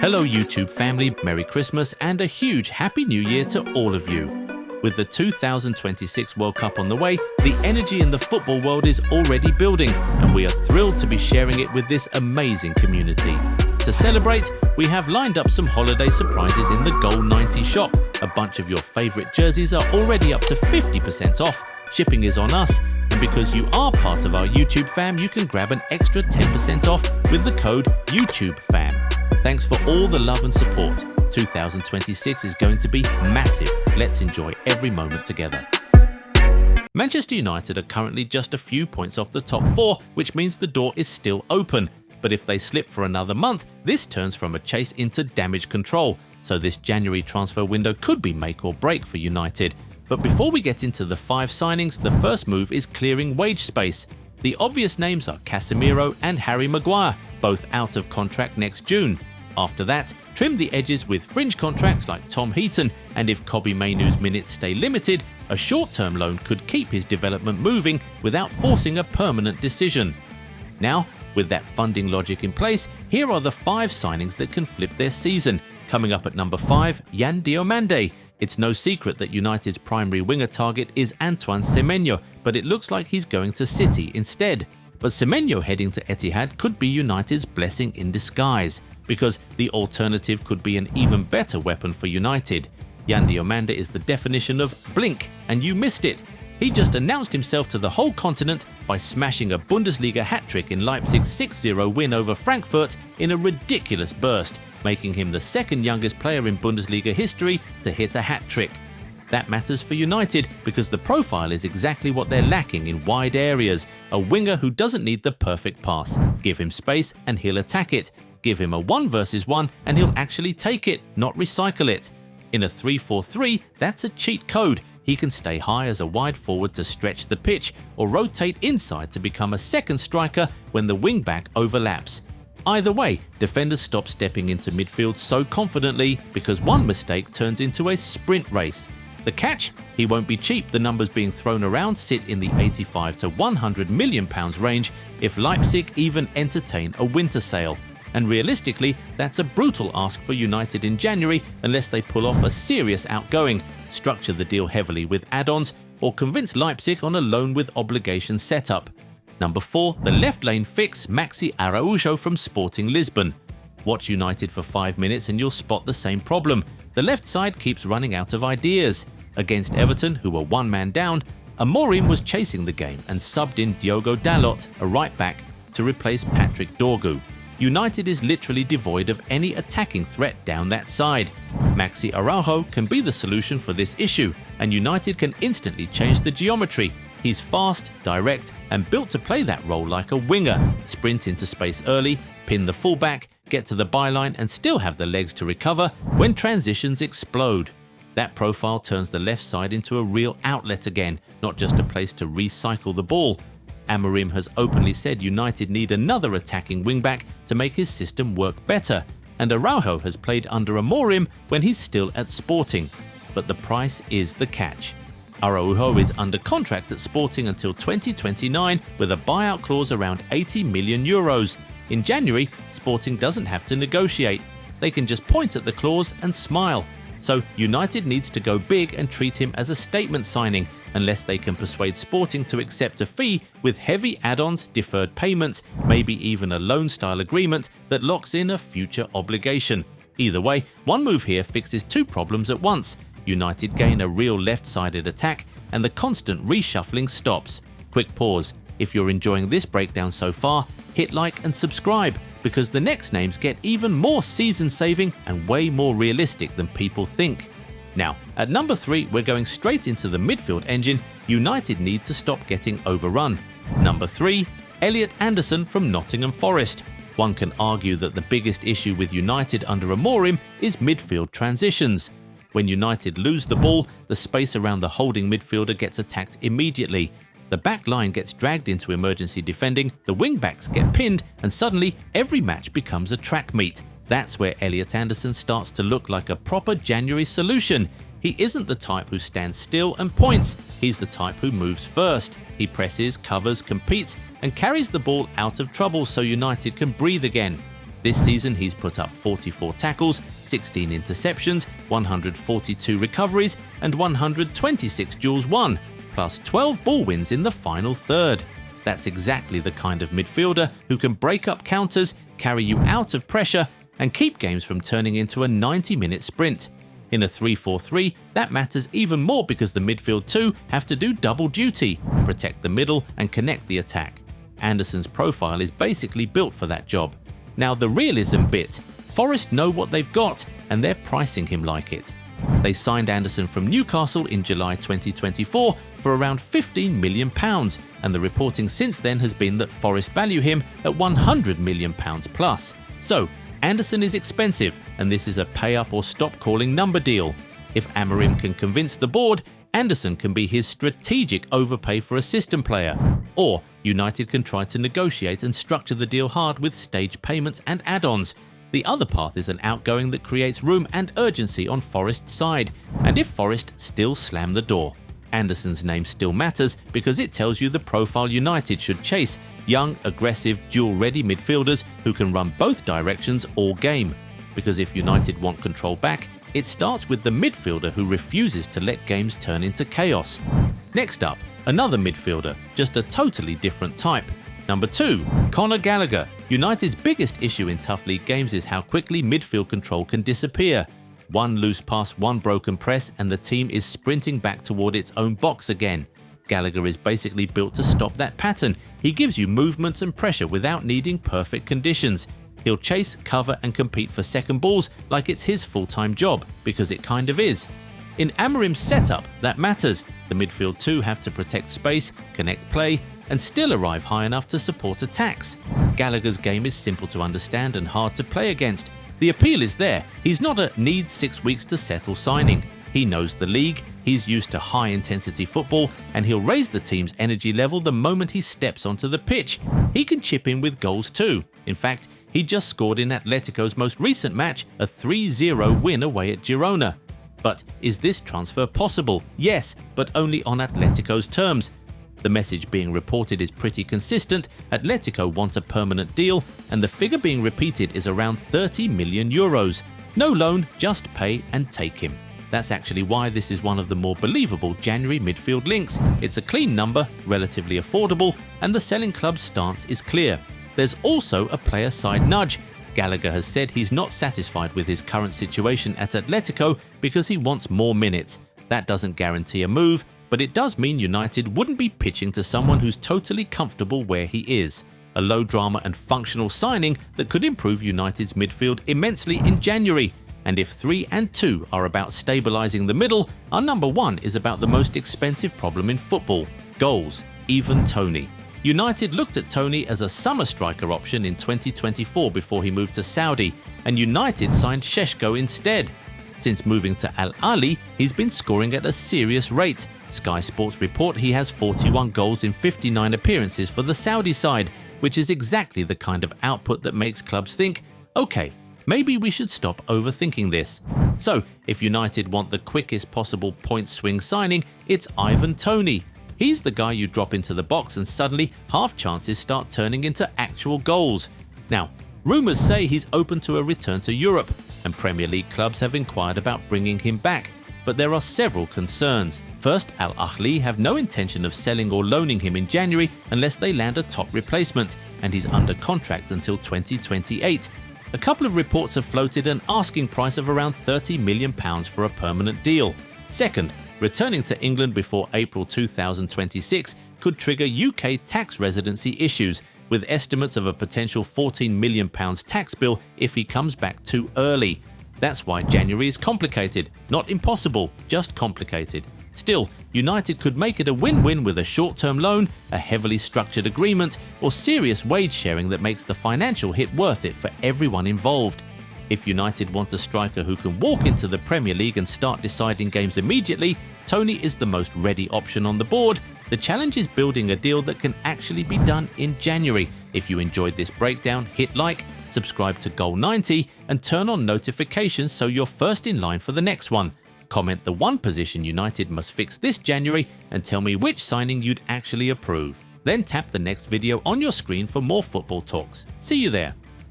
Hello YouTube family, Merry Christmas and a huge Happy New Year to all of you. With the 2026 World Cup on the way, the energy in the football world is already building and we are thrilled to be sharing it with this amazing community. To celebrate, we have lined up some holiday surprises in the Goal 90 shop. A bunch of your favourite jerseys are already up to 50% off, shipping is on us, and because you are part of our YouTube fam, you can grab an extra 10% off with the code YouTubeFam. Thanks for all the love and support. 2026 is going to be massive. Let's enjoy every moment together. Manchester United are currently just a few points off the top 4, which means the door is still open. But if they slip for another month, this turns from a chase into damage control. So this January transfer window could be make or break for United. But before we get into the 5 signings, the first move is clearing wage space. The obvious names are Casemiro and Harry Maguire, both out of contract next June. After that, trim the edges with fringe contracts like Tom Heaton, and if Kobbie Mainoo's minutes stay limited, a short-term loan could keep his development moving without forcing a permanent decision. Now, with that funding logic in place, here are the 5 signings that can flip their season. Coming up at number 5, Mande. It's no secret that United's primary winger target is Antoine Semenyo, but it looks like he's going to City instead. But Semenyo heading to Etihad could be United's blessing in disguise, because the alternative could be an even better weapon for United. Mande is the definition of blink, and you missed it. He just announced himself to the whole continent by smashing a Bundesliga hat-trick in Leipzig's 6-0 win over Frankfurt in a ridiculous burst, making him the second youngest player in Bundesliga history to hit a hat-trick. That matters for United because the profile is exactly what they're lacking in wide areas. A winger who doesn't need the perfect pass. Give him space and he'll attack it. Give him a 1 versus 1 and he'll actually take it, not recycle it. In a 3-4-3, that's a cheat code. He can stay high as a wide forward to stretch the pitch or rotate inside to become a second striker when the wing-back overlaps. Either way, defenders stop stepping into midfield so confidently because one mistake turns into a sprint race. The catch? He won't be cheap. The numbers being thrown around sit in the 85 to 100 million pounds range if Leipzig even entertain a winter sale. And realistically, that's a brutal ask for United in January unless they pull off a serious outgoing, structure the deal heavily with add-ons, or convince Leipzig on a loan with obligation setup. Number 4, the left lane fix Maxi Araujo from Sporting Lisbon. Watch United for 5 minutes and you'll spot the same problem. The left side keeps running out of ideas. Against Everton, who were 1 man down, Amorim was chasing the game and subbed in Diogo Dalot, a right back, to replace Patrick Dorgu. United is literally devoid of any attacking threat down that side. Maxi Araujo can be the solution for this issue, and United can instantly change the geometry. He's fast, direct, and built to play that role like a winger. Sprint into space early, pin the fullback, get to the byline and still have the legs to recover when transitions explode. That profile turns the left side into a real outlet again, not just a place to recycle the ball. Amorim has openly said United need another attacking wingback to make his system work better, and Araujo has played under Amorim when he's still at Sporting. But the price is the catch. Araujo is under contract at Sporting until 2029 with a buyout clause around 80 million euros. In January, Sporting doesn't have to negotiate. They can just point at the clause and smile. So United needs to go big and treat him as a statement signing, unless they can persuade Sporting to accept a fee with heavy add-ons, deferred payments, maybe even a loan-style agreement that locks in a future obligation. Either way, one move here fixes 2 problems at once. United gain a real left-sided attack and the constant reshuffling stops. Quick pause. If you're enjoying this breakdown so far, hit like and subscribe because the next names get even more season-saving and way more realistic than people think. Now, at number 3, we're going straight into the midfield engine. United need to stop getting overrun. Number 3, Elliot Anderson from Nottingham Forest. One can argue that the biggest issue with United under Amorim is midfield transitions. When United lose the ball, the space around the holding midfielder gets attacked immediately. The back line gets dragged into emergency defending, the wing-backs get pinned, and suddenly every match becomes a track meet. That's where Elliot Anderson starts to look like a proper January solution. He isn't the type who stands still and points, he's the type who moves first. He presses, covers, competes, and carries the ball out of trouble so United can breathe again. This season he's put up 44 tackles, 16 interceptions, 142 recoveries and 126 duels won, plus 12 ball wins in the final third. That's exactly the kind of midfielder who can break up counters, carry you out of pressure and keep games from turning into a 90-minute sprint. In a 3-4-3, that matters even more because the midfield two have to do double duty, protect the middle and connect the attack. Anderson's profile is basically built for that job. Now the realism bit. Forest know what they've got and they're pricing him like it. They signed Anderson from Newcastle in July 2024 for around £15 million, and the reporting since then has been that Forest value him at £100 million plus. So Anderson is expensive and this is a pay up or stop calling number deal. If Amorim can convince the board, Anderson can be his strategic overpay for a system player. Or United can try to negotiate and structure the deal hard with stage payments and add-ons. The other path is an outgoing that creates room and urgency on Forest's side, and if Forest still slam the door. Anderson's name still matters because it tells you the profile United should chase: young, aggressive, duel-ready midfielders who can run both directions all game. Because if United want control back, it starts with the midfielder who refuses to let games turn into chaos. Next up, another midfielder, just a totally different type. Number 2, Conor Gallagher. United's biggest issue in tough league games is how quickly midfield control can disappear. One loose pass, one broken press, and the team is sprinting back toward its own box again. Gallagher is basically built to stop that pattern. He gives you movement and pressure without needing perfect conditions. He'll chase, cover and compete for second balls like it's his full-time job, because it kind of is. In Amorim's setup, that matters. The midfield two have to protect space, connect play, and still arrive high enough to support attacks. Gallagher's game is simple to understand and hard to play against. The appeal is there. He's not a needs 6 weeks to settle signing. He knows the league, he's used to high-intensity football, and he'll raise the team's energy level the moment he steps onto the pitch. He can chip in with goals too. In fact, he just scored in Atletico's most recent match, a 3-0 win away at Girona. But is this transfer possible? Yes, but only on Atletico's terms. The message being reported is pretty consistent. Atletico want a permanent deal, and the figure being repeated is around €30 million. No loan, just pay and take him. That's actually why this is one of the more believable January midfield links. It's a clean number, relatively affordable, and the selling club's stance is clear. There's also a player side nudge. Gallagher has said he's not satisfied with his current situation at Atletico because he wants more minutes. That doesn't guarantee a move, but it does mean United wouldn't be pitching to someone who's totally comfortable where he is. A low drama and functional signing that could improve United's midfield immensely in January. And if 3 and 2 are about stabilising the middle, our number 1 is about the most expensive problem in football: goals, even Toney. United looked at Toney as a summer striker option in 2024 before he moved to Saudi, and United signed Šeško instead. Since moving to Al Ahly, he's been scoring at a serious rate. Sky Sports report he has 41 goals in 59 appearances for the Saudi side, which is exactly the kind of output that makes clubs think, okay, maybe we should stop overthinking this. So, if United want the quickest possible point swing signing, it's Ivan Toney. He's the guy you drop into the box and suddenly half chances start turning into actual goals. Now, rumours say he's open to a return to Europe, and Premier League clubs have inquired about bringing him back. But there are several concerns. First, Al Ahly have no intention of selling or loaning him in January unless they land a top replacement, and he's under contract until 2028. A couple of reports have floated an asking price of around £30 million for a permanent deal. Second, returning to England before April 2026 could trigger UK tax residency issues, with estimates of a potential £14 million tax bill if he comes back too early. That's why January is complicated. Not impossible, just complicated. Still, United could make it a win-win with a short-term loan, a heavily structured agreement, or serious wage sharing that makes the financial hit worth it for everyone involved. If United want a striker who can walk into the Premier League and start deciding games immediately, Toney is the most ready option on the board. The challenge is building a deal that can actually be done in January. If you enjoyed this breakdown, hit like, subscribe to Goal 90 and turn on notifications so you're first in line for the next one. Comment the one position United must fix this January and tell me which signing you'd actually approve. Then tap the next video on your screen for more football talks. See you there.